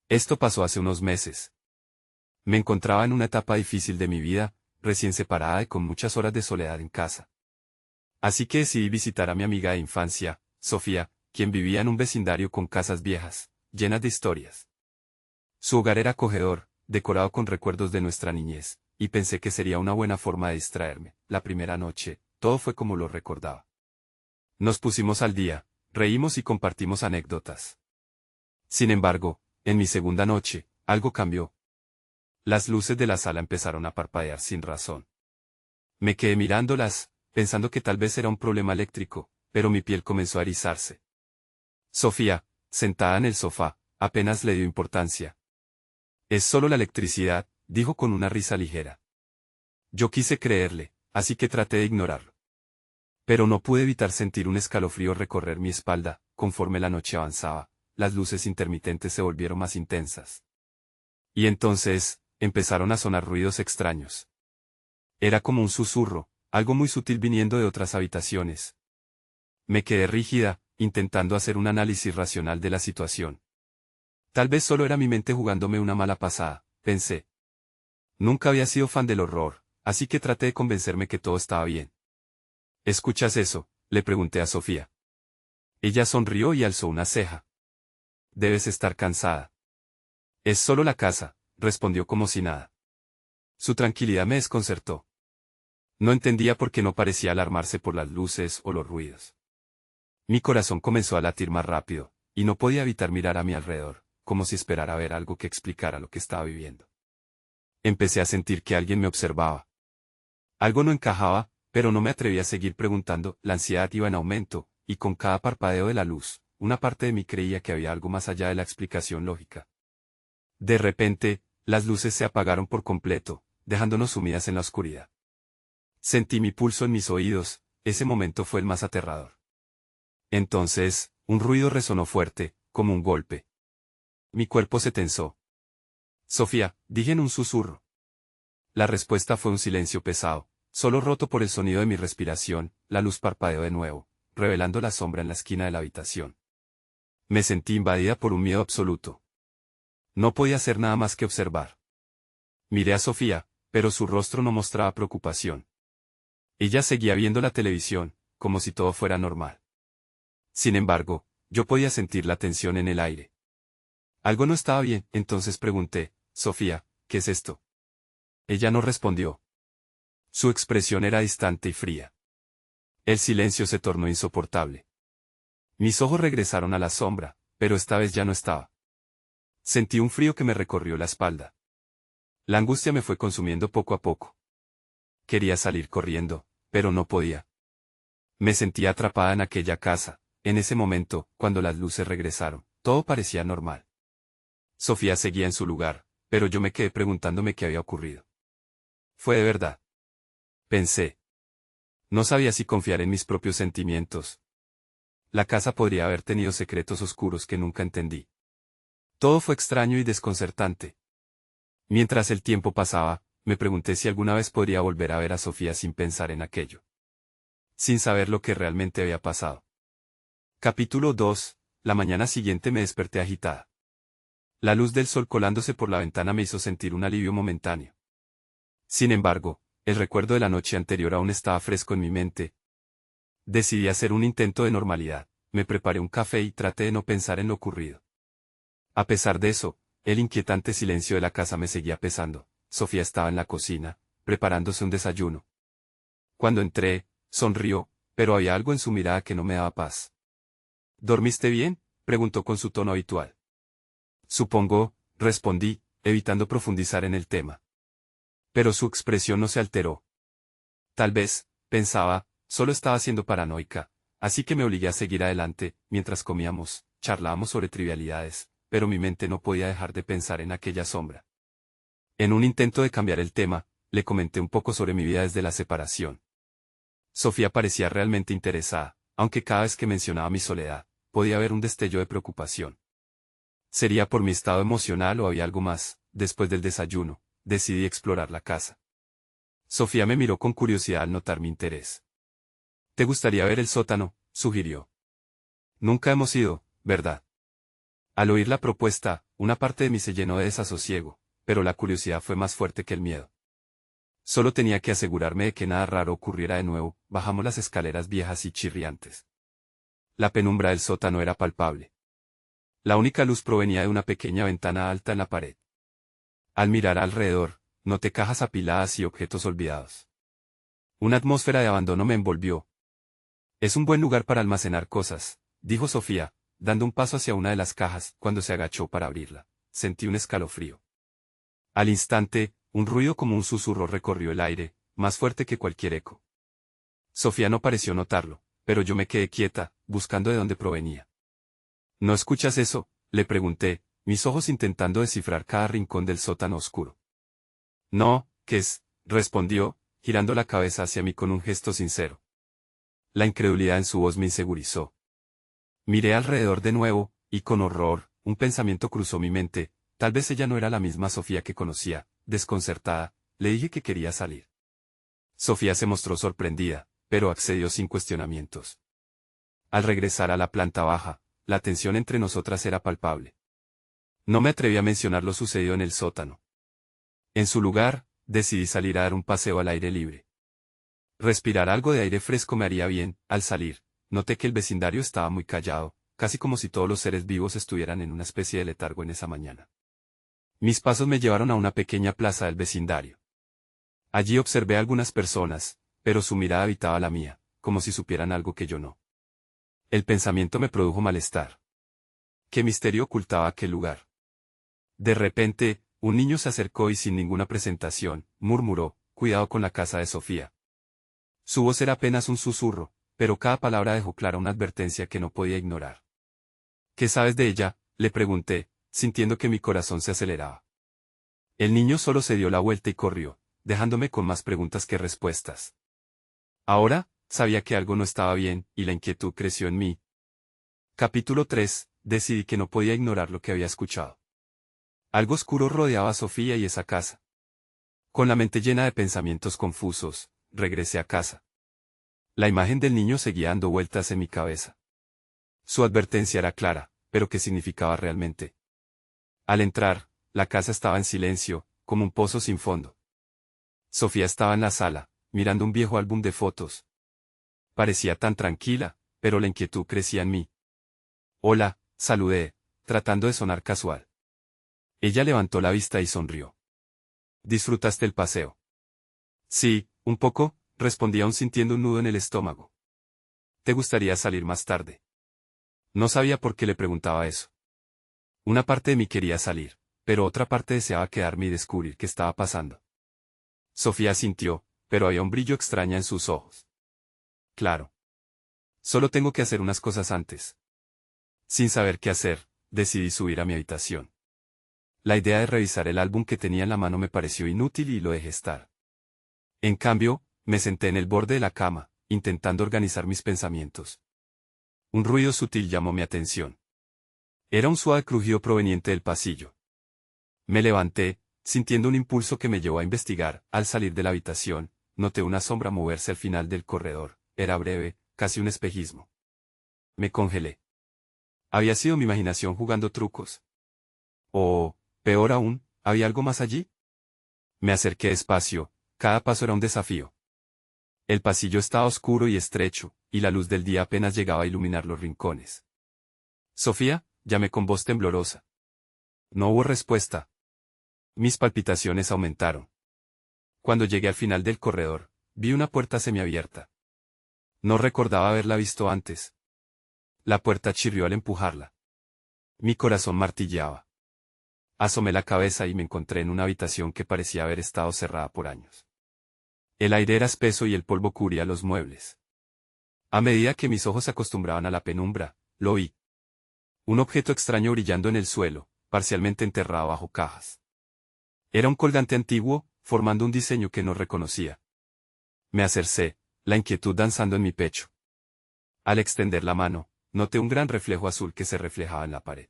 Esto pasó hace unos meses. Me encontraba en una etapa difícil de mi vida, recién separada y con muchas horas de soledad en casa. Así que decidí visitar a mi amiga de infancia, Sofía, quien vivía en un vecindario con casas viejas, llenas de historias. Su hogar era acogedor, decorado con recuerdos de nuestra niñez, y pensé que sería una buena forma de distraerme. La primera noche, todo fue como lo recordaba. Nos pusimos al día, reímos y compartimos anécdotas. Sin embargo, en mi segunda noche, algo cambió. Las luces de la sala empezaron a parpadear sin razón. Me quedé mirándolas, pensando que tal vez era un problema eléctrico, pero mi piel comenzó a erizarse. Sofía, sentada en el sofá, apenas le dio importancia. Es solo la electricidad, dijo con una risa ligera. Yo quise creerle, así que traté de ignorarlo. Pero no pude evitar sentir un escalofrío recorrer mi espalda. Conforme la noche avanzaba, las luces intermitentes se volvieron más intensas. Y entonces, empezaron a sonar ruidos extraños. Era como un susurro, algo muy sutil viniendo de otras habitaciones. Me quedé rígida, intentando hacer un análisis racional de la situación. Tal vez solo era mi mente jugándome una mala pasada, pensé. Nunca había sido fan del horror, así que traté de convencerme que todo estaba bien. ¿Escuchas eso?, le pregunté a Sofía. Ella sonrió y alzó una ceja. Debes estar cansada. Es solo la casa, respondió como si nada. Su tranquilidad me desconcertó. No entendía por qué no parecía alarmarse por las luces o los ruidos. Mi corazón comenzó a latir más rápido, y no podía evitar mirar a mi alrededor, como si esperara ver algo que explicara lo que estaba viviendo. Empecé a sentir que alguien me observaba. Algo no encajaba, pero no me atreví a seguir preguntando. La ansiedad iba en aumento, y con cada parpadeo de la luz, una parte de mí creía que había algo más allá de la explicación lógica. De repente, las luces se apagaron por completo, dejándonos sumidas en la oscuridad. Sentí mi pulso en mis oídos. Ese momento fue el más aterrador. Entonces, un ruido resonó fuerte, como un golpe. Mi cuerpo se tensó. Sofía, dije en un susurro. La respuesta fue un silencio pesado, solo roto por el sonido de mi respiración. La luz parpadeó de nuevo, revelando la sombra en la esquina de la habitación. Me sentí invadida por un miedo absoluto. No podía hacer nada más que observar. Miré a Sofía, pero su rostro no mostraba preocupación. Ella seguía viendo la televisión, como si todo fuera normal. Sin embargo, yo podía sentir la tensión en el aire. Algo no estaba bien, entonces pregunté, Sofía, ¿qué es esto? Ella no respondió. Su expresión era distante y fría. El silencio se tornó insoportable. Mis ojos regresaron a la sombra, pero esta vez ya no estaba. Sentí un frío que me recorrió la espalda. La angustia me fue consumiendo poco a poco. Quería salir corriendo, pero no podía. Me sentía atrapada en aquella casa. En ese momento, cuando las luces regresaron, todo parecía normal. Sofía seguía en su lugar, pero yo me quedé preguntándome qué había ocurrido. Fue de verdad. Pensé. No sabía si confiar en mis propios sentimientos. La casa podría haber tenido secretos oscuros que nunca entendí. Todo fue extraño y desconcertante. Mientras el tiempo pasaba, me pregunté si alguna vez podría volver a ver a Sofía sin pensar en aquello. Sin saber lo que realmente había pasado. Capítulo 2. La mañana siguiente me desperté agitada. La luz del sol colándose por la ventana me hizo sentir un alivio momentáneo. Sin embargo, el recuerdo de la noche anterior aún estaba fresco en mi mente. Decidí hacer un intento de normalidad, me preparé un café y traté de no pensar en lo ocurrido. A pesar de eso, el inquietante silencio de la casa me seguía pesando. Sofía estaba en la cocina, preparándose un desayuno. Cuando entré, sonrió, pero había algo en su mirada que no me daba paz. ¿Dormiste bien?, preguntó con su tono habitual. Supongo, respondí, evitando profundizar en el tema. Pero su expresión no se alteró. Tal vez, pensaba, solo estaba siendo paranoica, así que me obligué a seguir adelante. Mientras comíamos, charlábamos sobre trivialidades, pero mi mente no podía dejar de pensar en aquella sombra. En un intento de cambiar el tema, le comenté un poco sobre mi vida desde la separación. Sofía parecía realmente interesada, aunque cada vez que mencionaba mi soledad, podía haber un destello de preocupación. ¿Sería por mi estado emocional o había algo más? Después del desayuno, decidí explorar la casa. Sofía me miró con curiosidad al notar mi interés. ¿Te gustaría ver el sótano?, sugirió. Nunca hemos ido, ¿verdad? Al oír la propuesta, una parte de mí se llenó de desasosiego, pero la curiosidad fue más fuerte que el miedo. Solo tenía que asegurarme de que nada raro ocurriera de nuevo. Bajamos las escaleras viejas y chirriantes. La penumbra del sótano era palpable. La única luz provenía de una pequeña ventana alta en la pared. Al mirar alrededor, noté cajas apiladas y objetos olvidados. Una atmósfera de abandono me envolvió. Es un buen lugar para almacenar cosas, dijo Sofía, dando un paso hacia una de las cajas. Cuando se agachó para abrirla, sentí un escalofrío. Al instante, un ruido como un susurro recorrió el aire, más fuerte que cualquier eco. Sofía no pareció notarlo, pero yo me quedé quieta, buscando de dónde provenía. ¿No escuchas eso?, le pregunté, mis ojos intentando descifrar cada rincón del sótano oscuro. No, ¿qué es?, respondió, girando la cabeza hacia mí con un gesto sincero. La incredulidad en su voz me insegurizó. Miré alrededor de nuevo, y con horror, un pensamiento cruzó mi mente. Tal vez ella no era la misma Sofía que conocía. Desconcertada, le dije que quería salir. Sofía se mostró sorprendida, pero accedió sin cuestionamientos. Al regresar a la planta baja, la tensión entre nosotras era palpable. No me atreví a mencionar lo sucedido en el sótano. En su lugar, decidí salir a dar un paseo al aire libre. Respirar algo de aire fresco me haría bien. Al salir, noté que el vecindario estaba muy callado, casi como si todos los seres vivos estuvieran en una especie de letargo en esa mañana. Mis pasos me llevaron a una pequeña plaza del vecindario. Allí observé a algunas personas, pero su mirada habitaba la mía, como si supieran algo que yo no. El pensamiento me produjo malestar. ¿Qué misterio ocultaba aquel lugar? De repente, un niño se acercó y sin ninguna presentación, murmuró, «Cuidado con la casa de Sofía». Su voz era apenas un susurro, pero cada palabra dejó clara una advertencia que no podía ignorar. «¿Qué sabes de ella?», le pregunté, sintiendo que mi corazón se aceleraba. El niño solo se dio la vuelta y corrió, dejándome con más preguntas que respuestas. Ahora, sabía que algo no estaba bien, y la inquietud creció en mí. Capítulo 3. Decidí que no podía ignorar lo que había escuchado. Algo oscuro rodeaba a Sofía y esa casa. Con la mente llena de pensamientos confusos, regresé a casa. La imagen del niño seguía dando vueltas en mi cabeza. Su advertencia era clara, pero ¿qué significaba realmente? Al entrar, la casa estaba en silencio, como un pozo sin fondo. Sofía estaba en la sala, mirando un viejo álbum de fotos. Parecía tan tranquila, pero la inquietud crecía en mí. «Hola», saludé, tratando de sonar casual. Ella levantó la vista y sonrió. «¿Disfrutaste el paseo?» «Sí, un poco», respondí aún sintiendo un nudo en el estómago. «¿Te gustaría salir más tarde?» No sabía por qué le preguntaba eso. Una parte de mí quería salir, pero otra parte deseaba quedarme y descubrir qué estaba pasando. Sofía asintió, pero había un brillo extraño en sus ojos. «Claro. Solo tengo que hacer unas cosas antes». Sin saber qué hacer, decidí subir a mi habitación. La idea de revisar el álbum que tenía en la mano me pareció inútil y lo dejé estar. En cambio, me senté en el borde de la cama, intentando organizar mis pensamientos. Un ruido sutil llamó mi atención. Era un suave crujido proveniente del pasillo. Me levanté, sintiendo un impulso que me llevó a investigar. Al salir de la habitación, noté una sombra moverse al final del corredor. Era breve, casi un espejismo. Me congelé. ¿Había sido mi imaginación jugando trucos? O, peor aún, ¿había algo más allí? Me acerqué despacio, cada paso era un desafío. El pasillo estaba oscuro y estrecho, y la luz del día apenas llegaba a iluminar los rincones. «Sofía», llamé con voz temblorosa. No hubo respuesta. Mis palpitaciones aumentaron. Cuando llegué al final del corredor, vi una puerta semiabierta. No recordaba haberla visto antes. La puerta chirrió al empujarla. Mi corazón martilleaba. Asomé la cabeza y me encontré en una habitación que parecía haber estado cerrada por años. El aire era espeso y el polvo cubría los muebles. A medida que mis ojos se acostumbraban a la penumbra, lo vi. Un objeto extraño brillando en el suelo, parcialmente enterrado bajo cajas. Era un colgante antiguo, formando un diseño que no reconocía. Me acercé, la inquietud danzando en mi pecho. Al extender la mano, noté un gran reflejo azul que se reflejaba en la pared.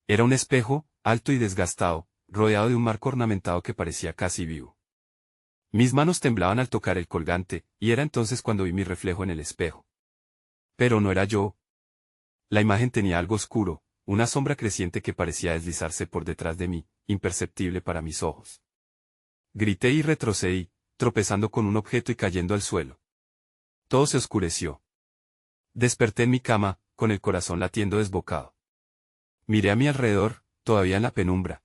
Era un espejo, alto y desgastado, rodeado de un marco ornamentado que parecía casi vivo. Mis manos temblaban al tocar el colgante, y era entonces cuando vi mi reflejo en el espejo. Pero no era yo. La imagen tenía algo oscuro, una sombra creciente que parecía deslizarse por detrás de mí, imperceptible para mis ojos. Grité y retrocedí, tropezando con un objeto y cayendo al suelo. Todo se oscureció. Desperté en mi cama, con el corazón latiendo desbocado. Miré a mi alrededor, todavía en la penumbra.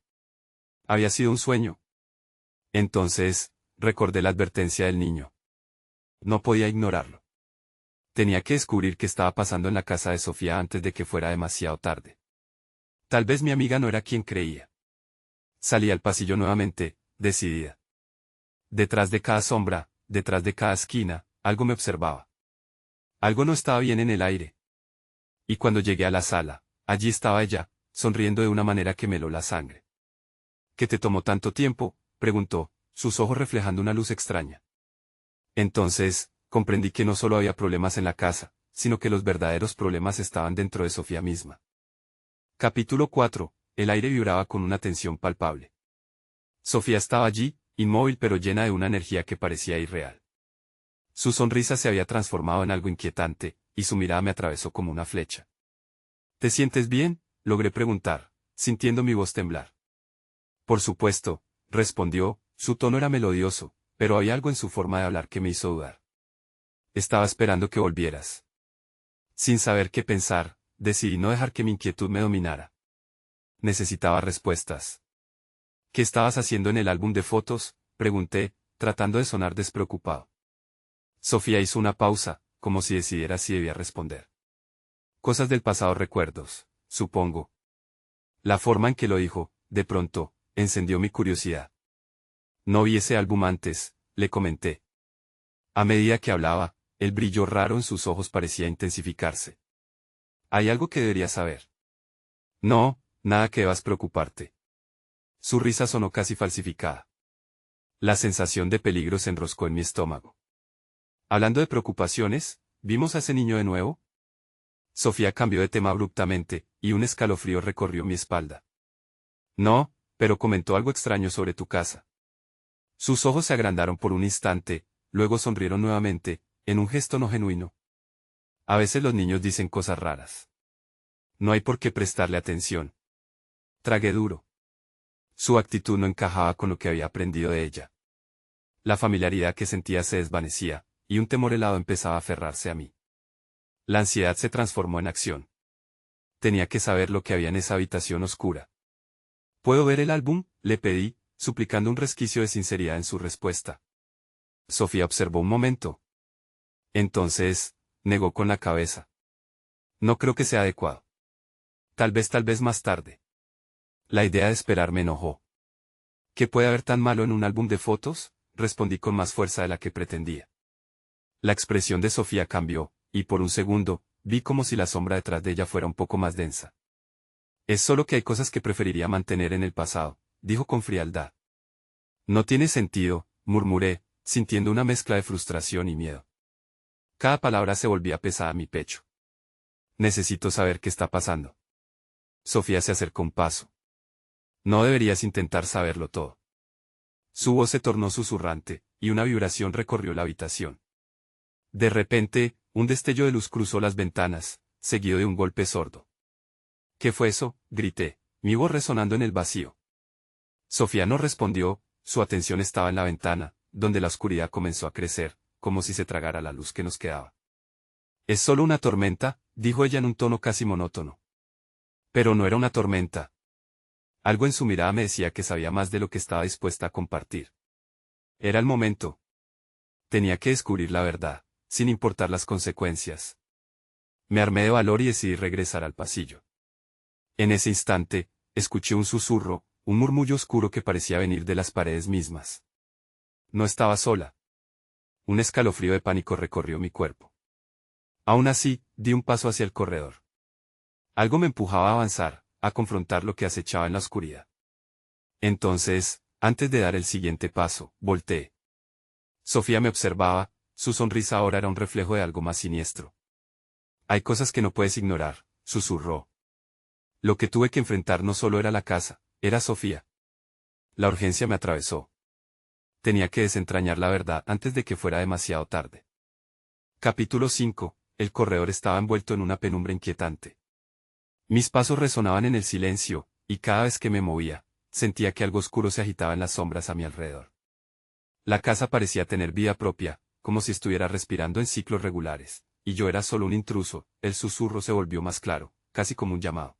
Había sido un sueño. Entonces, recordé la advertencia del niño. No podía ignorarlo. Tenía que descubrir qué estaba pasando en la casa de Sofía antes de que fuera demasiado tarde. Tal vez mi amiga no era quien creía. Salí al pasillo nuevamente, decidida. Detrás de cada sombra, detrás de cada esquina, algo me observaba. Algo no estaba bien en el aire. Y cuando llegué a la sala, allí estaba ella, sonriendo de una manera que me heló la sangre. ¿Qué te tomó tanto tiempo?, preguntó, sus ojos reflejando una luz extraña. Entonces, comprendí que no solo había problemas en la casa, sino que los verdaderos problemas estaban dentro de Sofía misma. Capítulo 4. El aire vibraba con una tensión palpable. Sofía estaba allí, inmóvil pero llena de una energía que parecía irreal. Su sonrisa se había transformado en algo inquietante, y su mirada me atravesó como una flecha. ¿Te sientes bien?, logré preguntar, sintiendo mi voz temblar. Por supuesto, respondió, su tono era melodioso, pero había algo en su forma de hablar que me hizo dudar. Estaba esperando que volvieras. Sin saber qué pensar, decidí no dejar que mi inquietud me dominara. Necesitaba respuestas. ¿Qué estabas haciendo en el álbum de fotos?, pregunté, tratando de sonar despreocupado. Sofía hizo una pausa, como si decidiera si debía responder. Cosas del pasado, recuerdos, supongo. La forma en que lo dijo, de pronto, encendió mi curiosidad. No vi ese álbum antes, le comenté. A medida que hablaba, el brillo raro en sus ojos parecía intensificarse. ¿Hay algo que deberías saber? No, nada que debas preocuparte. Su risa sonó casi falsificada. La sensación de peligro se enroscó en mi estómago. Hablando de preocupaciones, ¿vimos a ese niño de nuevo? Sofía cambió de tema abruptamente, y un escalofrío recorrió mi espalda. No, pero comentó algo extraño sobre tu casa. Sus ojos se agrandaron por un instante, luego sonrieron nuevamente, en un gesto no genuino. A veces los niños dicen cosas raras. No hay por qué prestarle atención. Tragué duro. Su actitud no encajaba con lo que había aprendido de ella. La familiaridad que sentía se desvanecía, y un temor helado empezaba a aferrarse a mí. La ansiedad se transformó en acción. Tenía que saber lo que había en esa habitación oscura. ¿Puedo ver el álbum?, le pedí, suplicando un resquicio de sinceridad en su respuesta. Sofía observó un momento. Entonces, negó con la cabeza. No creo que sea adecuado. Tal vez más tarde. La idea de esperar me enojó. ¿Qué puede haber tan malo en un álbum de fotos?, respondí con más fuerza de la que pretendía. La expresión de Sofía cambió, y por un segundo, vi como si la sombra detrás de ella fuera un poco más densa. Es solo que hay cosas que preferiría mantener en el pasado, dijo con frialdad. No tiene sentido, murmuré, sintiendo una mezcla de frustración y miedo. Cada palabra se volvía pesada a mi pecho. Necesito saber qué está pasando. Sofía se acercó un paso. No deberías intentar saberlo todo. Su voz se tornó susurrante, y una vibración recorrió la habitación. De repente, un destello de luz cruzó las ventanas, seguido de un golpe sordo. ¿Qué fue eso?, grité, mi voz resonando en el vacío. Sofía no respondió, su atención estaba en la ventana, donde la oscuridad comenzó a crecer, como si se tragara la luz que nos quedaba. Es solo una tormenta, dijo ella en un tono casi monótono. Pero no era una tormenta. Algo en su mirada me decía que sabía más de lo que estaba dispuesta a compartir. Era el momento. Tenía que descubrir la verdad, sin importar las consecuencias. Me armé de valor y decidí regresar al pasillo. En ese instante, escuché un susurro, un murmullo oscuro que parecía venir de las paredes mismas. No estaba sola. Un escalofrío de pánico recorrió mi cuerpo. Aún así, di un paso hacia el corredor. Algo me empujaba a avanzar, a confrontar lo que acechaba en la oscuridad. Entonces, antes de dar el siguiente paso, volteé. Sofía me observaba, su sonrisa ahora era un reflejo de algo más siniestro. Hay cosas que no puedes ignorar, susurró. Lo que tuve que enfrentar no solo era la casa, era Sofía. La urgencia me atravesó. Tenía que desentrañar la verdad antes de que fuera demasiado tarde. Capítulo 5. El corredor estaba envuelto en una penumbra inquietante. Mis pasos resonaban en el silencio, y cada vez que me movía, sentía que algo oscuro se agitaba en las sombras a mi alrededor. La casa parecía tener vida propia, como si estuviera respirando en ciclos regulares, y yo era solo un intruso. El susurro se volvió más claro, casi como un llamado.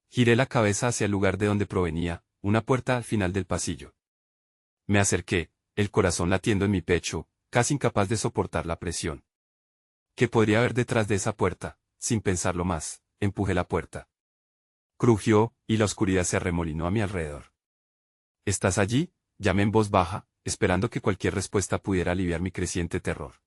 Giré la cabeza hacia el lugar de donde provenía, una puerta al final del pasillo. Me acerqué, el corazón latiendo en mi pecho, casi incapaz de soportar la presión. ¿Qué podría haber detrás de esa puerta? Sin pensarlo más, empujé la puerta. Crujió, y la oscuridad se arremolinó a mi alrededor. ¿Estás allí? Llamé en voz baja, esperando que cualquier respuesta pudiera aliviar mi creciente terror.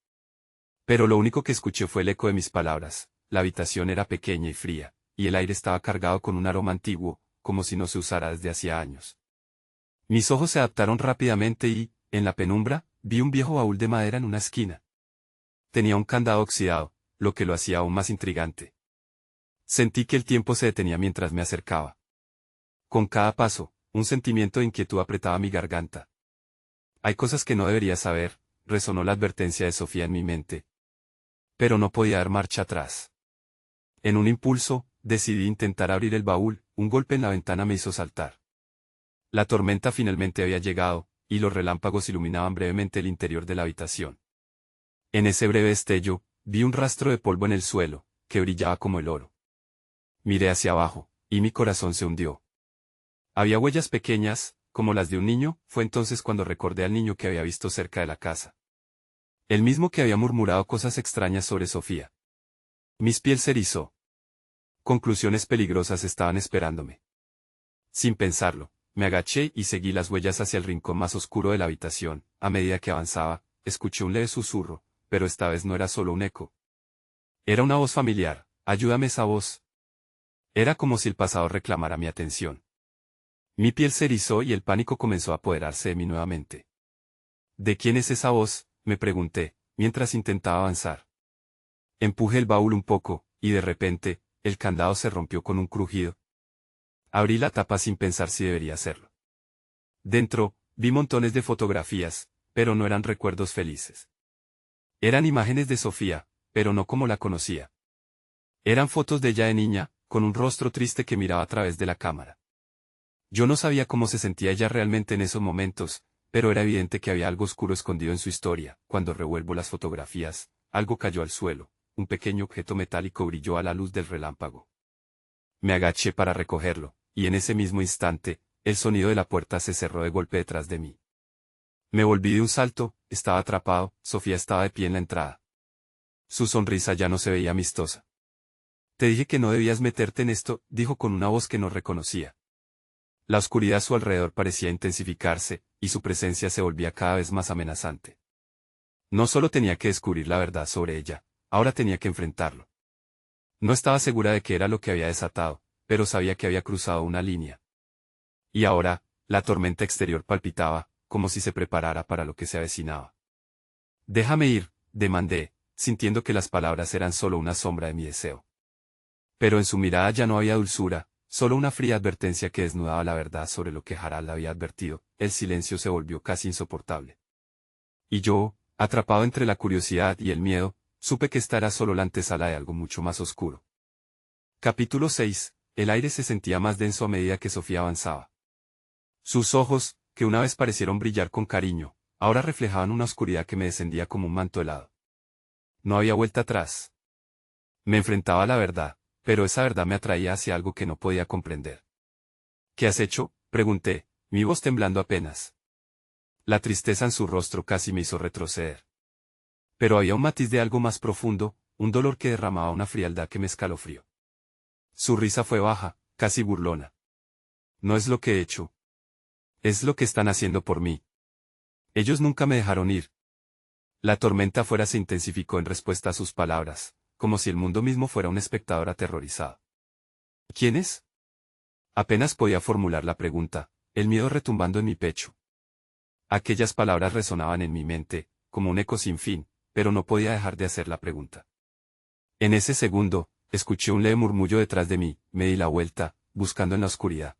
Pero lo único que escuché fue el eco de mis palabras. La habitación era pequeña y fría, y el aire estaba cargado con un aroma antiguo, como si no se usara desde hacía años. Mis ojos se adaptaron rápidamente y, en la penumbra, vi un viejo baúl de madera en una esquina. Tenía un candado oxidado, lo que lo hacía aún más intrigante. Sentí que el tiempo se detenía mientras me acercaba. Con cada paso, un sentimiento de inquietud apretaba mi garganta. Hay cosas que no debería saber, resonó la advertencia de Sofía en mi mente. Pero no podía dar marcha atrás. En un impulso, decidí intentar abrir el baúl. Un golpe en la ventana me hizo saltar. La tormenta finalmente había llegado, y los relámpagos iluminaban brevemente el interior de la habitación. En ese breve destello, vi un rastro de polvo en el suelo, que brillaba como el oro. Miré hacia abajo, y mi corazón se hundió. Había huellas pequeñas, como las de un niño. Fue entonces cuando recordé al niño que había visto cerca de la casa. El mismo que había murmurado cosas extrañas sobre Sofía. Mis piel se erizó. Conclusiones peligrosas estaban esperándome. Sin pensarlo, me agaché y seguí las huellas hacia el rincón más oscuro de la habitación. A medida que avanzaba, escuché un leve susurro, pero esta vez no era solo un eco. Era una voz familiar. Ayúdame esa voz. Era como si el pasado reclamara mi atención. Mi piel se erizó y el pánico comenzó a apoderarse de mí nuevamente. ¿De quién es esa voz?, me pregunté, mientras intentaba avanzar. Empujé el baúl un poco, y de repente, el candado se rompió con un crujido. Abrí la tapa sin pensar si debería hacerlo. Dentro, vi montones de fotografías, pero no eran recuerdos felices. Eran imágenes de Sofía, pero no como la conocía. Eran fotos de ella de niña, con un rostro triste que miraba a través de la cámara. Yo no sabía cómo se sentía ella realmente en esos momentos, pero era evidente que había algo oscuro escondido en su historia. Cuando revuelvo las fotografías, algo cayó al suelo, un pequeño objeto metálico brilló a la luz del relámpago. Me agaché para recogerlo, y en ese mismo instante, el sonido de la puerta se cerró de golpe detrás de mí. Me volví de un salto, estaba atrapado. Sofía estaba de pie en la entrada. Su sonrisa ya no se veía amistosa. Te dije que no debías meterte en esto, dijo con una voz que no reconocía. La oscuridad a su alrededor parecía intensificarse, y su presencia se volvía cada vez más amenazante. No solo tenía que descubrir la verdad sobre ella, ahora tenía que enfrentarlo. No estaba segura de qué era lo que había desatado, pero sabía que había cruzado una línea. Y ahora, la tormenta exterior palpitaba, como si se preparara para lo que se avecinaba. Déjame ir, demandé, sintiendo que las palabras eran solo una sombra de mi deseo. Pero en su mirada ya no había dulzura, solo una fría advertencia que desnudaba la verdad sobre lo que Harald había advertido. El silencio se volvió casi insoportable. Y yo, atrapado entre la curiosidad y el miedo, supe que esta era solo la antesala de algo mucho más oscuro. Capítulo 6. El aire se sentía más denso a medida que Sofía avanzaba. Sus ojos, que una vez parecieron brillar con cariño, ahora reflejaban una oscuridad que me descendía como un manto helado. No había vuelta atrás. Me enfrentaba a la verdad, pero esa verdad me atraía hacia algo que no podía comprender. ¿Qué has hecho?, pregunté, mi voz temblando apenas. La tristeza en su rostro casi me hizo retroceder. Pero había un matiz de algo más profundo, un dolor que derramaba una frialdad que me escalofrió. Su risa fue baja, casi burlona. No es lo que he hecho. Es lo que están haciendo por mí. Ellos nunca me dejaron ir. La tormenta afuera se intensificó en respuesta a sus palabras, como si el mundo mismo fuera un espectador aterrorizado. ¿Quiénes? Apenas podía formular la pregunta, el miedo retumbando en mi pecho. Aquellas palabras resonaban en mi mente, como un eco sin fin, pero no podía dejar de hacer la pregunta. En ese segundo, escuché un leve murmullo detrás de mí, me di la vuelta, buscando en la oscuridad.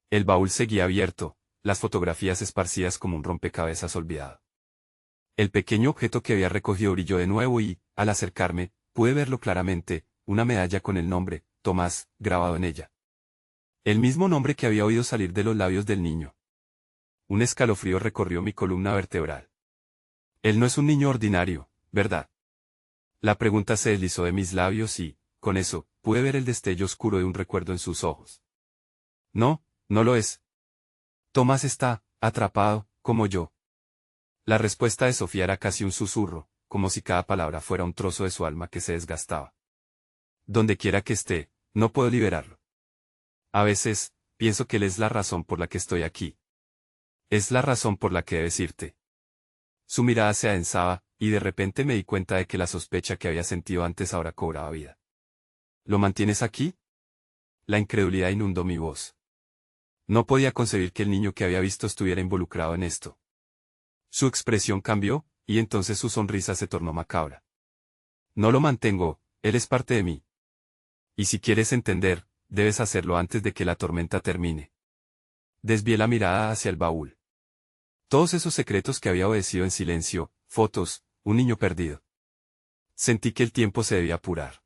El baúl seguía abierto, las fotografías esparcidas como un rompecabezas olvidado. El pequeño objeto que había recogido brilló de nuevo y, al acercarme, pude verlo claramente, una medalla con el nombre, Tomás, grabado en ella. El mismo nombre que había oído salir de los labios del niño. Un escalofrío recorrió mi columna vertebral. Él no es un niño ordinario, ¿verdad? La pregunta se deslizó de mis labios y, con eso, pude ver el destello oscuro de un recuerdo en sus ojos. No, no lo es. Tomás está, atrapado, como yo. La respuesta de Sofía era casi un susurro, como si cada palabra fuera un trozo de su alma que se desgastaba. Donde quiera que esté, no puedo liberarlo. A veces, pienso que él es la razón por la que estoy aquí. Es la razón por la que debes irte. Su mirada se adensaba, y de repente me di cuenta de que la sospecha que había sentido antes ahora cobraba vida. ¿Lo mantienes aquí? La incredulidad inundó mi voz. No podía concebir que el niño que había visto estuviera involucrado en esto. Su expresión cambió, y entonces su sonrisa se tornó macabra. No lo mantengo, él es parte de mí. Y si quieres entender, debes hacerlo antes de que la tormenta termine. Desvié la mirada hacia el baúl. Todos esos secretos que había obedecido en silencio, fotos, un niño perdido. Sentí que el tiempo se debía apurar.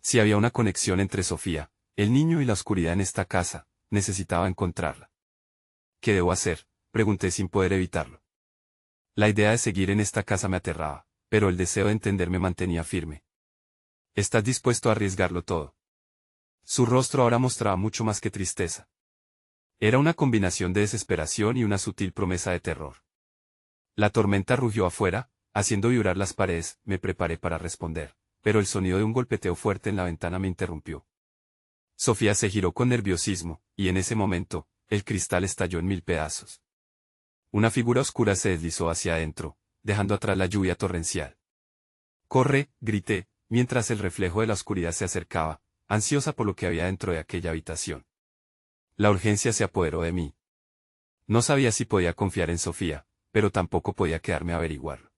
Si había una conexión entre Sofía, el niño y la oscuridad en esta casa, necesitaba encontrarla. ¿Qué debo hacer?, pregunté sin poder evitarlo. La idea de seguir en esta casa me aterraba, pero el deseo de entender me mantenía firme. ¿Estás dispuesto a arriesgarlo todo? Su rostro ahora mostraba mucho más que tristeza. Era una combinación de desesperación y una sutil promesa de terror. La tormenta rugió afuera, haciendo vibrar las paredes. Me preparé para responder, pero el sonido de un golpeteo fuerte en la ventana me interrumpió. Sofía se giró con nerviosismo, y en ese momento, el cristal estalló en mil pedazos. Una figura oscura se deslizó hacia adentro, dejando atrás la lluvia torrencial. ¡Corre!, grité, mientras el reflejo de la oscuridad se acercaba, ansiosa por lo que había dentro de aquella habitación. La urgencia se apoderó de mí. No sabía si podía confiar en Sofía, pero tampoco podía quedarme a averiguarlo.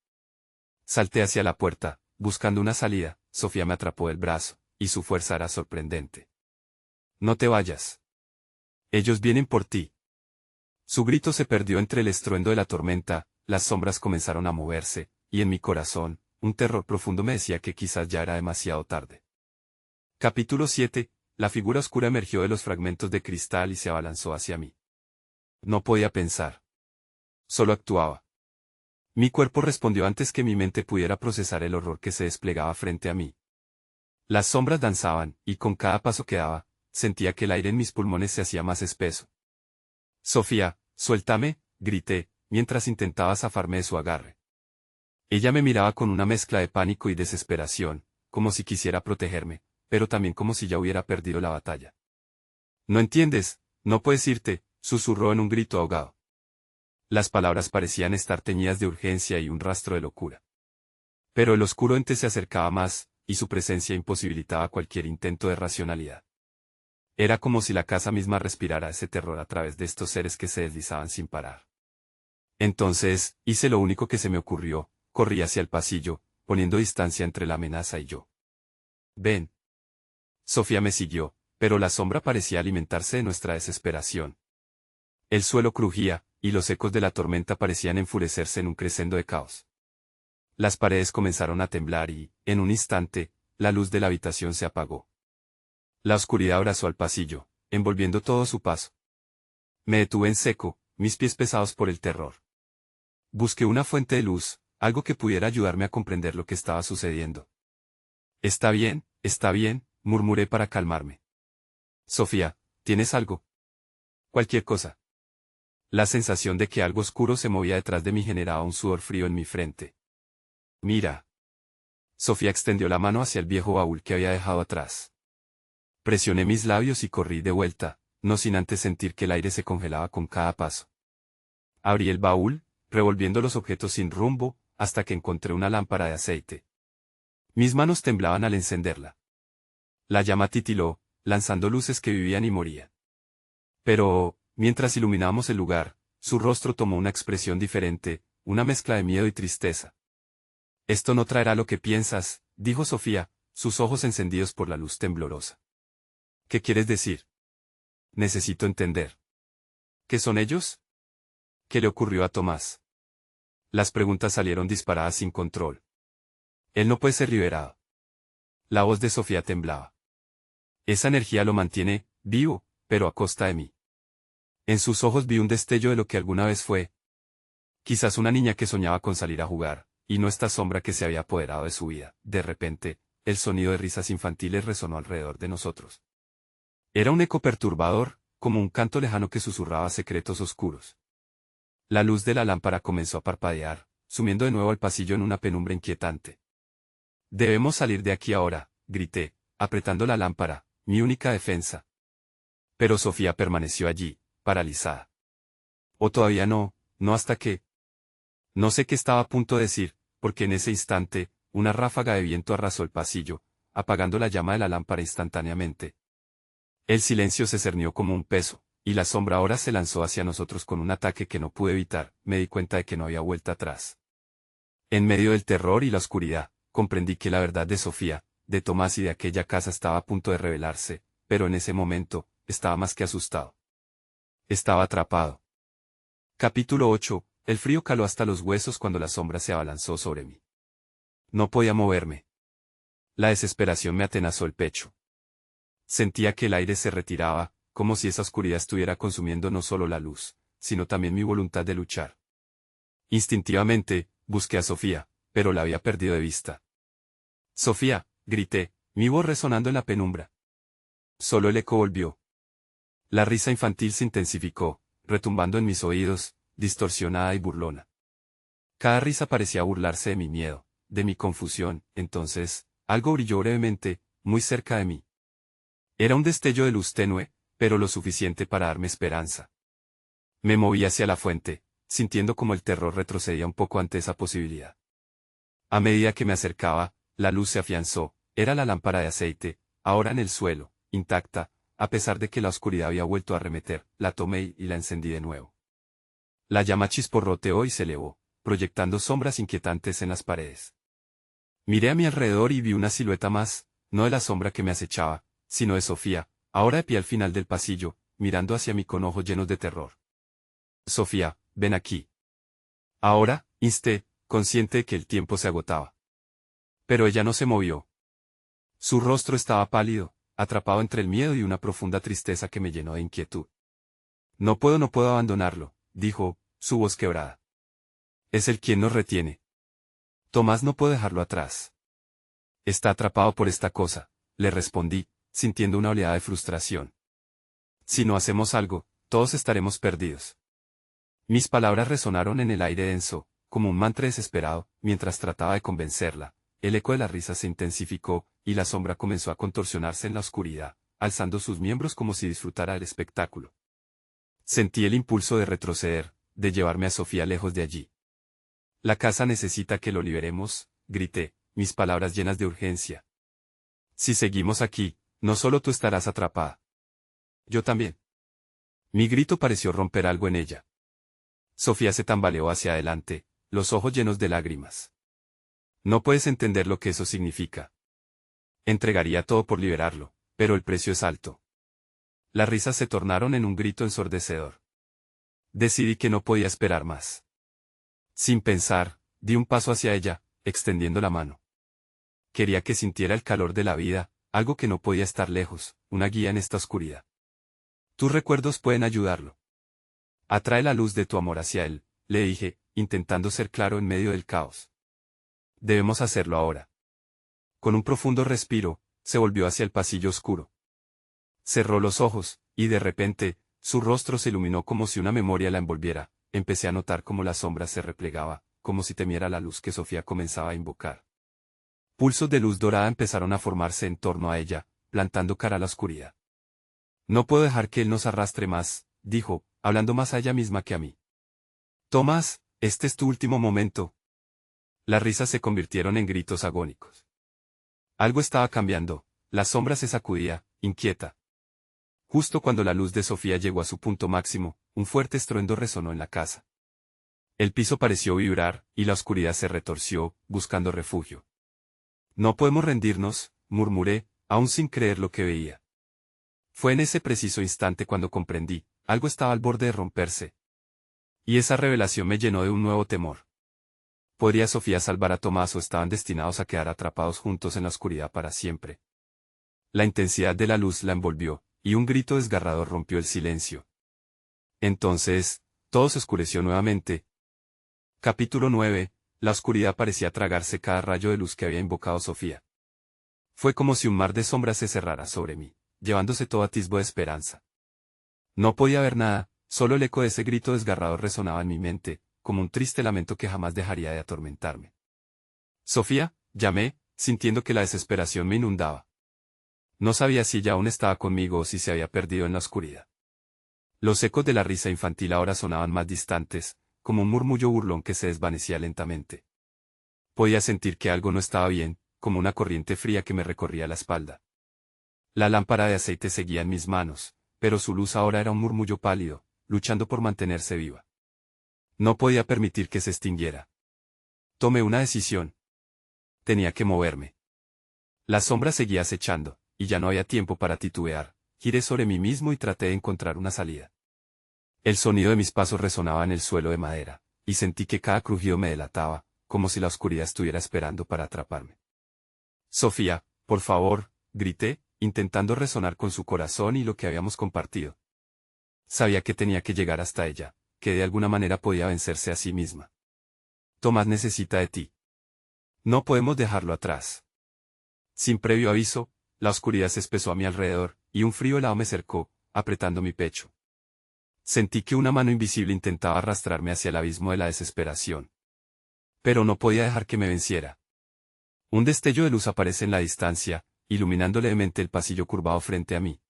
Salté hacia la puerta, buscando una salida. Sofía me atrapó del brazo, y su fuerza era sorprendente. No te vayas. Ellos vienen por ti. Su grito se perdió entre el estruendo de la tormenta, las sombras comenzaron a moverse, y en mi corazón, un terror profundo me decía que quizás ya era demasiado tarde. Capítulo 7. La figura oscura emergió de los fragmentos de cristal y se abalanzó hacia mí. No podía pensar. Solo actuaba. Mi cuerpo respondió antes que mi mente pudiera procesar el horror que se desplegaba frente a mí. Las sombras danzaban, y con cada paso que daba, sentía que el aire en mis pulmones se hacía más espeso. Sofía, suéltame, grité, mientras intentaba zafarme de su agarre. Ella me miraba con una mezcla de pánico y desesperación, como si quisiera protegerme, pero también como si ya hubiera perdido la batalla. No entiendes, no puedes irte, susurró en un grito ahogado. Las palabras parecían estar teñidas de urgencia y un rastro de locura. Pero el oscuro ente se acercaba más, y su presencia imposibilitaba cualquier intento de racionalidad. Era como si la casa misma respirara ese terror a través de estos seres que se deslizaban sin parar. Entonces, hice lo único que se me ocurrió, corrí hacia el pasillo, poniendo distancia entre la amenaza y yo. Ven. Sofía me siguió, pero la sombra parecía alimentarse de nuestra desesperación. El suelo crujía, y los ecos de la tormenta parecían enfurecerse en un crescendo de caos. Las paredes comenzaron a temblar y, en un instante, la luz de la habitación se apagó. La oscuridad abrazó al pasillo, envolviendo todo su paso. Me detuve en seco, mis pies pesados por el terror. Busqué una fuente de luz, algo que pudiera ayudarme a comprender lo que estaba sucediendo. Está bien, murmuré para calmarme. Sofía, ¿tienes algo? Cualquier cosa. La sensación de que algo oscuro se movía detrás de mí generaba un sudor frío en mi frente. Mira. Sofía extendió la mano hacia el viejo baúl que había dejado atrás. Presioné mis labios y corrí de vuelta, no sin antes sentir que el aire se congelaba con cada paso. Abrí el baúl, revolviendo los objetos sin rumbo, hasta que encontré una lámpara de aceite. Mis manos temblaban al encenderla. La llama titiló, lanzando luces que vivían y morían. Pero, mientras iluminábamos el lugar, su rostro tomó una expresión diferente, una mezcla de miedo y tristeza. Esto no traerá lo que piensas, dijo Sofía, sus ojos encendidos por la luz temblorosa. ¿Qué quieres decir? Necesito entender. ¿Qué son ellos? ¿Qué le ocurrió a Tomás? Las preguntas salieron disparadas sin control. Él no puede ser liberado. La voz de Sofía temblaba. Esa energía lo mantiene vivo, pero a costa de mí. En sus ojos vi un destello de lo que alguna vez fue. Quizás una niña que soñaba con salir a jugar, y no esta sombra que se había apoderado de su vida. De repente, el sonido de risas infantiles resonó alrededor de nosotros. Era un eco perturbador, como un canto lejano que susurraba secretos oscuros. La luz de la lámpara comenzó a parpadear, sumiendo de nuevo el pasillo en una penumbra inquietante. Debemos salir de aquí ahora, grité, apretando la lámpara, mi única defensa. Pero Sofía permaneció allí, paralizada. O todavía no, no hasta que... No sé qué estaba a punto de decir, porque en ese instante, una ráfaga de viento arrasó el pasillo, apagando la llama de la lámpara instantáneamente. El silencio se cernió como un peso, y la sombra ahora se lanzó hacia nosotros con un ataque que no pude evitar. Me di cuenta de que no había vuelta atrás. En medio del terror y la oscuridad, comprendí que la verdad de Sofía, de Tomás y de aquella casa estaba a punto de revelarse, pero en ese momento, estaba más que asustado. Estaba atrapado. Capítulo 8. El frío caló hasta los huesos cuando la sombra se abalanzó sobre mí. No podía moverme. La desesperación me atenazó el pecho. Sentía que el aire se retiraba, como si esa oscuridad estuviera consumiendo no solo la luz, sino también mi voluntad de luchar. Instintivamente, busqué a Sofía, pero la había perdido de vista. «Sofía», grité, mi voz resonando en la penumbra. Solo el eco volvió. La risa infantil se intensificó, retumbando en mis oídos, distorsionada y burlona. Cada risa parecía burlarse de mi miedo, de mi confusión. Entonces, algo brilló brevemente, muy cerca de mí. Era un destello de luz tenue, pero lo suficiente para darme esperanza. Me moví hacia la fuente, sintiendo como el terror retrocedía un poco ante esa posibilidad. A medida que me acercaba, la luz se afianzó. Era la lámpara de aceite, ahora en el suelo, intacta, a pesar de que la oscuridad había vuelto a arremeter. La tomé y la encendí de nuevo. La llama chisporroteó y se elevó, proyectando sombras inquietantes en las paredes. Miré a mi alrededor y vi una silueta más, no de la sombra que me acechaba, sino de Sofía, ahora de pie al final del pasillo, mirando hacia mí con ojos llenos de terror. «Sofía, ven aquí». Ahora, insté, consciente de que el tiempo se agotaba. Pero ella no se movió. Su rostro estaba pálido, atrapado entre el miedo y una profunda tristeza que me llenó de inquietud. No puedo abandonarlo», dijo, su voz quebrada. «Es él quien nos retiene. Tomás, no puedo dejarlo atrás. Está atrapado por esta cosa», le respondí, sintiendo una oleada de frustración. «Si no hacemos algo, todos estaremos perdidos». Mis palabras resonaron en el aire denso, como un mantra desesperado. Mientras trataba de convencerla, el eco de la risa se intensificó, y la sombra comenzó a contorsionarse en la oscuridad, alzando sus miembros como si disfrutara del espectáculo. Sentí el impulso de retroceder, de llevarme a Sofía lejos de allí. «La casa necesita que lo liberemos», grité, mis palabras llenas de urgencia. «Si seguimos aquí, no solo tú estarás atrapada. Yo también». Mi grito pareció romper algo en ella. Sofía se tambaleó hacia adelante, los ojos llenos de lágrimas. «No puedes entender lo que eso significa. Entregaría todo por liberarlo, pero el precio es alto». Las risas se tornaron en un grito ensordecedor. Decidí que no podía esperar más. Sin pensar, di un paso hacia ella, extendiendo la mano. Quería que sintiera el calor de la vida, algo que no podía estar lejos, una guía en esta oscuridad. «Tus recuerdos pueden ayudarlo. Atrae la luz de tu amor hacia él», le dije, intentando ser claro en medio del caos. «Debemos hacerlo ahora». Con un profundo respiro, se volvió hacia el pasillo oscuro. Cerró los ojos, y de repente, su rostro se iluminó como si una memoria la envolviera. Empecé a notar cómo la sombra se replegaba, como si temiera la luz que Sofía comenzaba a invocar. Pulsos de luz dorada empezaron a formarse en torno a ella, plantando cara a la oscuridad. «No puedo dejar que él nos arrastre más», dijo, hablando más a ella misma que a mí. «Tomás, este es tu último momento». Las risas se convirtieron en gritos agónicos. Algo estaba cambiando, la sombra se sacudía, inquieta. Justo cuando la luz de Sofía llegó a su punto máximo, un fuerte estruendo resonó en la casa. El piso pareció vibrar, y la oscuridad se retorció, buscando refugio. «No podemos rendirnos», murmuré, aún sin creer lo que veía. Fue en ese preciso instante cuando comprendí, algo estaba al borde de romperse. Y esa revelación me llenó de un nuevo temor. ¿Podría Sofía salvar a Tomás o estaban destinados a quedar atrapados juntos en la oscuridad para siempre? La intensidad de la luz la envolvió, y un grito desgarrador rompió el silencio. Entonces, todo se oscureció nuevamente. Capítulo 9. La oscuridad parecía tragarse cada rayo de luz que había invocado Sofía. Fue como si un mar de sombras se cerrara sobre mí, llevándose todo atisbo de esperanza. No podía ver nada, solo el eco de ese grito desgarrador resonaba en mi mente, como un triste lamento que jamás dejaría de atormentarme. Sofía, llamé, sintiendo que la desesperación me inundaba. No sabía si ella aún estaba conmigo o si se había perdido en la oscuridad. Los ecos de la risa infantil ahora sonaban más distantes, como un murmullo burlón que se desvanecía lentamente. Podía sentir que algo no estaba bien, como una corriente fría que me recorría la espalda. La lámpara de aceite seguía en mis manos, pero su luz ahora era un murmullo pálido, luchando por mantenerse viva. No podía permitir que se extinguiera. Tomé una decisión. Tenía que moverme. La sombra seguía acechando, y ya no había tiempo para titubear. Giré sobre mí mismo y traté de encontrar una salida. El sonido de mis pasos resonaba en el suelo de madera, y sentí que cada crujido me delataba, como si la oscuridad estuviera esperando para atraparme. Sofía, por favor, grité, intentando resonar con su corazón y lo que habíamos compartido. Sabía que tenía que llegar hasta ella, que de alguna manera podía vencerse a sí misma. Tomás necesita de ti. No podemos dejarlo atrás. Sin previo aviso, la oscuridad se espesó a mi alrededor, y un frío helado me cercó, apretando mi pecho. Sentí que una mano invisible intentaba arrastrarme hacia el abismo de la desesperación. Pero no podía dejar que me venciera. Un destello de luz aparece en la distancia, iluminando levemente el pasillo curvado frente a mí.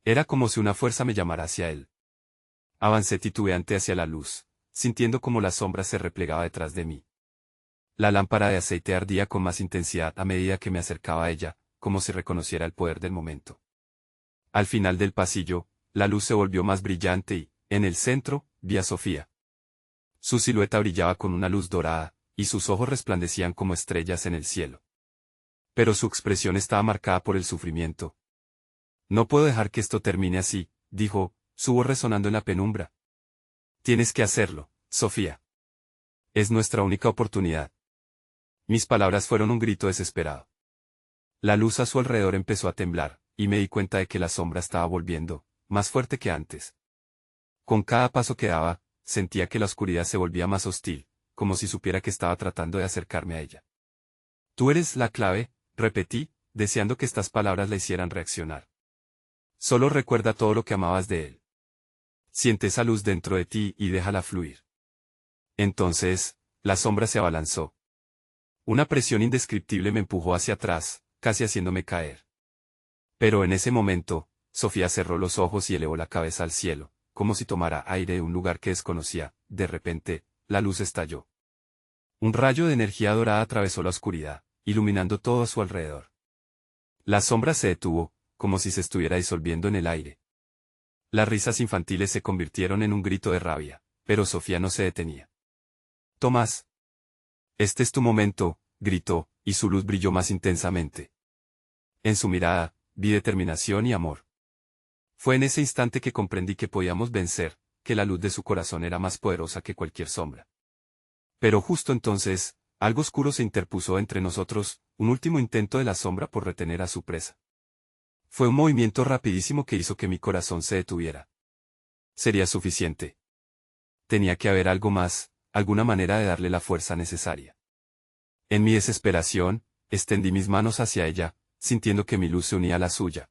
Era como si una fuerza me llamara hacia él. Avancé titubeante hacia la luz, sintiendo como la sombra se replegaba detrás de mí. La lámpara de aceite ardía con más intensidad a medida que me acercaba a ella, como si reconociera el poder del momento. Al final del pasillo, la luz se volvió más brillante y, en el centro, vi a Sofía. Su silueta brillaba con una luz dorada, y sus ojos resplandecían como estrellas en el cielo. Pero su expresión estaba marcada por el sufrimiento. No puedo dejar que esto termine así, dijo, su voz resonando en la penumbra. Tienes que hacerlo, Sofía. Es nuestra única oportunidad. Mis palabras fueron un grito desesperado. La luz a su alrededor empezó a temblar, y me di cuenta de que la sombra estaba volviendo, más fuerte que antes. Con cada paso que daba, sentía que la oscuridad se volvía más hostil, como si supiera que estaba tratando de acercarme a ella. Tú eres la clave, repetí, deseando que estas palabras la hicieran reaccionar. Solo recuerda todo lo que amabas de él. Siente esa luz dentro de ti y déjala fluir. Entonces, la sombra se abalanzó. Una presión indescriptible me empujó hacia atrás, casi haciéndome caer. Pero en ese momento, Sofía cerró los ojos y elevó la cabeza al cielo, como si tomara aire de un lugar que desconocía. De repente, la luz estalló. Un rayo de energía dorada atravesó la oscuridad, iluminando todo a su alrededor. La sombra se detuvo, como si se estuviera disolviendo en el aire. Las risas infantiles se convirtieron en un grito de rabia, pero Sofía no se detenía. Tomás. Este es tu momento, gritó, y su luz brilló más intensamente. En su mirada, vi determinación y amor. Fue en ese instante que comprendí que podíamos vencer, que la luz de su corazón era más poderosa que cualquier sombra. Pero justo entonces, algo oscuro se interpuso entre nosotros, un último intento de la sombra por retener a su presa. Fue un movimiento rapidísimo que hizo que mi corazón se detuviera. Sería suficiente. Tenía que haber algo más, alguna manera de darle la fuerza necesaria. En mi desesperación, extendí mis manos hacia ella, sintiendo que mi luz se unía a la suya.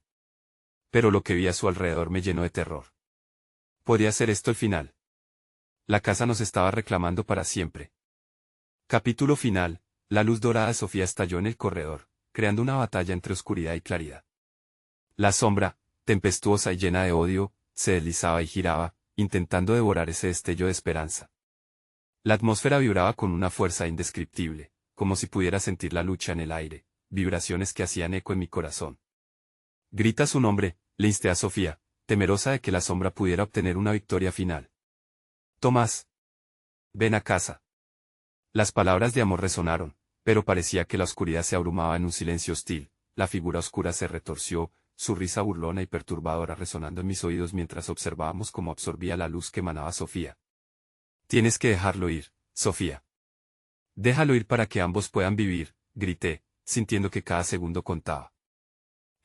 Pero lo que vi a su alrededor me llenó de terror. ¿Podría ser esto el final? La casa nos estaba reclamando para siempre. Capítulo final. La luz dorada de Sofía estalló en el corredor, creando una batalla entre oscuridad y claridad. La sombra, tempestuosa y llena de odio, se deslizaba y giraba, intentando devorar ese destello de esperanza. La atmósfera vibraba con una fuerza indescriptible, como si pudiera sentir la lucha en el aire, vibraciones que hacían eco en mi corazón. Grita su nombre, le insté a Sofía, temerosa de que la sombra pudiera obtener una victoria final. Tomás. Ven a casa. Las palabras de amor resonaron, pero parecía que la oscuridad se abrumaba en un silencio hostil. La figura oscura se retorció, su risa burlona y perturbadora resonando en mis oídos mientras observábamos cómo absorbía la luz que emanaba Sofía. Tienes que dejarlo ir, Sofía. Déjalo ir para que ambos puedan vivir, grité, sintiendo que cada segundo contaba.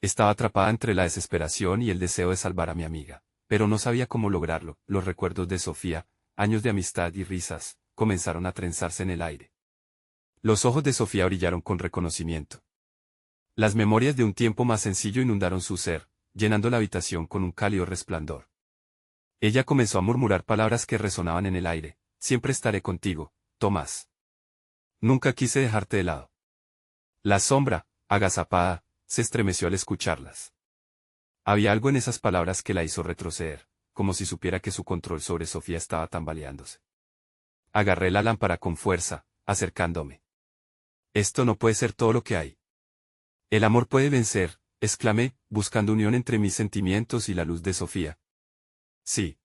Estaba atrapada entre la desesperación y el deseo de salvar a mi amiga, pero no sabía cómo lograrlo. Los recuerdos de Sofía, años de amistad y risas, comenzaron a trenzarse en el aire. Los ojos de Sofía brillaron con reconocimiento. Las memorias de un tiempo más sencillo inundaron su ser, llenando la habitación con un cálido resplandor. Ella comenzó a murmurar palabras que resonaban en el aire. Siempre estaré contigo, Tomás. Nunca quise dejarte de lado. La sombra, agazapada, se estremeció al escucharlas. Había algo en esas palabras que la hizo retroceder, como si supiera que su control sobre Sofía estaba tambaleándose. Agarré la lámpara con fuerza, acercándome. Esto no puede ser todo lo que hay. El amor puede vencer, exclamé, buscando unión entre mis sentimientos y la luz de Sofía. Sí.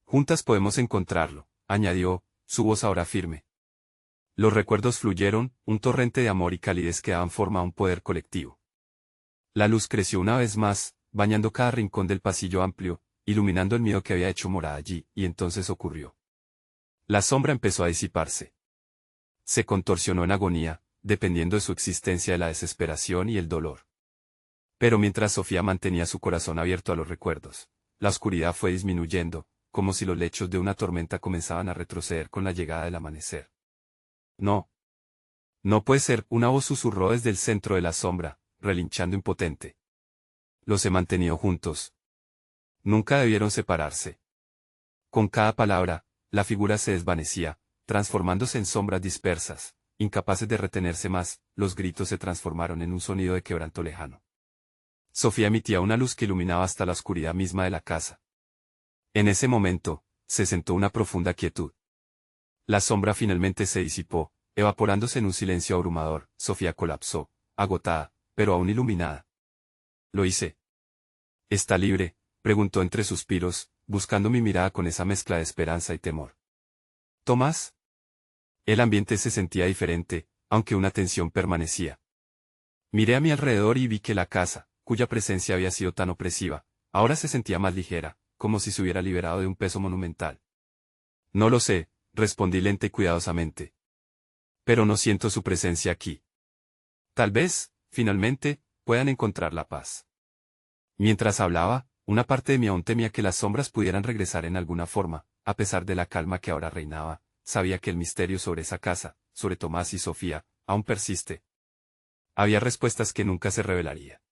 Juntas podemos encontrarlo, añadió, su voz ahora firme. Los recuerdos fluyeron, un torrente de amor y calidez que daban forma a un poder colectivo. La luz creció una vez más, bañando cada rincón del pasillo amplio, iluminando el miedo que había hecho morada allí, y entonces ocurrió. La sombra empezó a disiparse. Se contorsionó en agonía, dependiendo de su existencia de la desesperación y el dolor. Pero mientras Sofía mantenía su corazón abierto a los recuerdos, la oscuridad fue disminuyendo, como si los lechos de una tormenta comenzaban a retroceder con la llegada del amanecer. No. No puede ser, una voz susurró desde el centro de la sombra, relinchando impotente. Los he mantenido juntos. Nunca debieron separarse. Con cada palabra, la figura se desvanecía, transformándose en sombras dispersas, incapaces de retenerse más. Los gritos se transformaron en un sonido de quebranto lejano. Sofía emitía una luz que iluminaba hasta la oscuridad misma de la casa. En ese momento, se sentó una profunda quietud. La sombra finalmente se disipó, evaporándose en un silencio abrumador. Sofía colapsó, agotada, pero aún iluminada. Lo hice. ¿Está libre?, preguntó entre suspiros, buscando mi mirada con esa mezcla de esperanza y temor. ¿Tomás? El ambiente se sentía diferente, aunque una tensión permanecía. Miré a mi alrededor y vi que la casa, cuya presencia había sido tan opresiva, ahora se sentía más ligera, como si se hubiera liberado de un peso monumental. No lo sé, respondí lenta y cuidadosamente. Pero no siento su presencia aquí. Tal vez, finalmente, puedan encontrar la paz. Mientras hablaba, una parte de mí aún temía que las sombras pudieran regresar en alguna forma. A pesar de la calma que ahora reinaba, sabía que el misterio sobre esa casa, sobre Tomás y Sofía, aún persiste. Había respuestas que nunca se revelaría.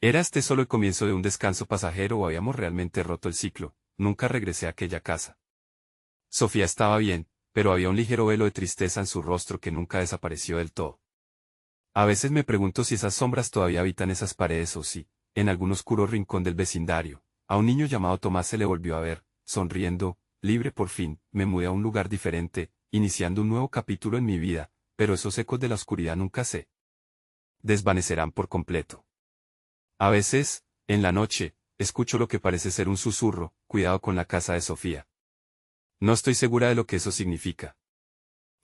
¿Era este solo el comienzo de un descanso pasajero o habíamos realmente roto el ciclo? Nunca regresé a aquella casa. Sofía estaba bien, pero había un ligero velo de tristeza en su rostro que nunca desapareció del todo. A veces me pregunto si esas sombras todavía habitan esas paredes o si, en algún oscuro rincón del vecindario, a un niño llamado Tomás se le volvió a ver, sonriendo, libre por fin. Me mudé a un lugar diferente, iniciando un nuevo capítulo en mi vida, pero esos ecos de la oscuridad nunca se desvanecerán por completo. A veces, en la noche, escucho lo que parece ser un susurro. Cuidado con la casa de Sofía. No estoy segura de lo que eso significa.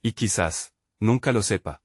Y quizás, nunca lo sepa.